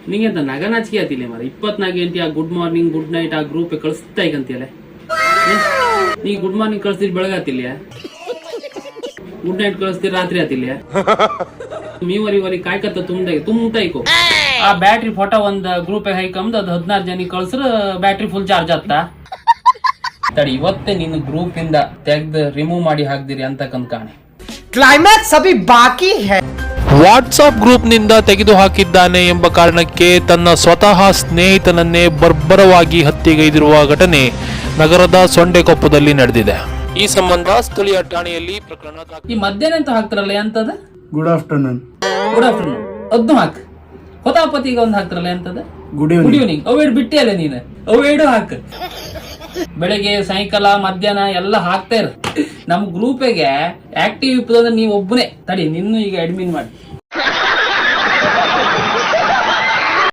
ನಿಂಗೆಂತ ನಗನಾಚಿಕೆ ಆತಿಲ್ಲ ಮರ 24 ಗಂಟೆ ಆ ಗುಡ್ ಮಾರ್ನಿಂಗ್ ಗುಡ್ ನೈಟ್ ಆ ಗ್ರೂಪ್ ಕಳಿಸ್ತಾ ಈಗಂತಿಯಲ್ಲ ನೀ ಗುಡ್ ಮಾರ್ನಿಂಗ್ ಕಳಿಸ್ತೀರಿ ಬೆಳಗಾತಿಲ್ಲ ಗುಡ್ ನೈಟ್ ಕಳಿಸ್ತೀರಿ ರಾತ್ರಿ ಆತಿಲ್ಲ ಮೀವರಿ ಕಾಯ್ಕತ್ತ ತುಂಬೈಕೋ ಆ ಬ್ಯಾಟ್ರಿ ಫೋಟೋ ಒಂದ್ ಗ್ರೂಪ್ ಹಾಕಂದ್ ಅದು 16 ಜನ ಕಳ್ಸ್ರ ಬ್ಯಾಟ್ರಿ ಫುಲ್ ಚಾರ್ಜ್ ಆಗ್ತಾ ತಡಿ ಇವತ್ತೇ ನಿನ್ನ ಗ್ರೂಪ್ ಇಂದ ತೆಗ್ದು ರಿಮೂವ್ ಮಾಡಿ ಹಾಕ್ದಿರಿ ಅಂತಕ್ಕಂತ ಕಾಣೆ ಕ್ಲೈಮ್ಯಾಕ್ಸ್ ಅಭಿ ಬಾಕಿ ಹೈ. ವಾಟ್ಸಾಪ್ ಗ್ರೂಪ್ನಿಂದ ತೆಗೆದುಹಾಕಿದ್ದಾನೆ ಎಂಬ ಕಾರಣಕ್ಕೆ ತನ್ನ ಸ್ವತಃ ಸ್ನೇಹಿತನನ್ನೇ ಬರ್ಬರವಾಗಿ ಹತ್ಯೆಗೈದಿರುವ ಘಟನೆ ನಗರದ ಸೊಂಡೆಕೊಪ್ಪದಲ್ಲಿ ನಡೆದಿದೆ. ಈ ಸಂಬಂಧ ಸ್ಥಳೀಯ ಠಾಣೆಯಲ್ಲಿ ಪ್ರಕರಣ ಈ ಮಧ್ಯಾಹ್ನ ಅಂತ ಹಾಕ್ತಾರಲ್ಲ ಎಂತದ ಗುಡ್ ಆಫ್ಟರ್ನೂನ್ ಅದ್ನು ಹಾಕ್ ಹೊತಾಪತಿಗೆ ಒಂದ್ ಹಾಕ್ತಾರಲ್ಲ ಎಂತದ ಗುಡ್ ಗುಡ್ ಈವ್ನಿಂಗ್ ಅವೇಡ್ ಬಿಟ್ಟಿ ಅಲ್ಲ ನೀನು ಅವೇಡು ಹಾಕ್ ಬೆಳಗ್ಗೆ ಸಾಯಂಕಾಲ ಮಧ್ಯಾಹ್ನ ಎಲ್ಲ ಹಾಕ್ತಾ ಇರ ನಮ್ ಗ್ರೂಪಿಗೆ ಆಕ್ಟಿವ್ ಇಪ್ಪದಂದ್ರೆ ನೀವ್ ಒಬ್ಬನೇ ತಡಿ ನಿನ್ನೂ ಈಗ ಅಡ್ಮಿನ್ ಮಾಡಿ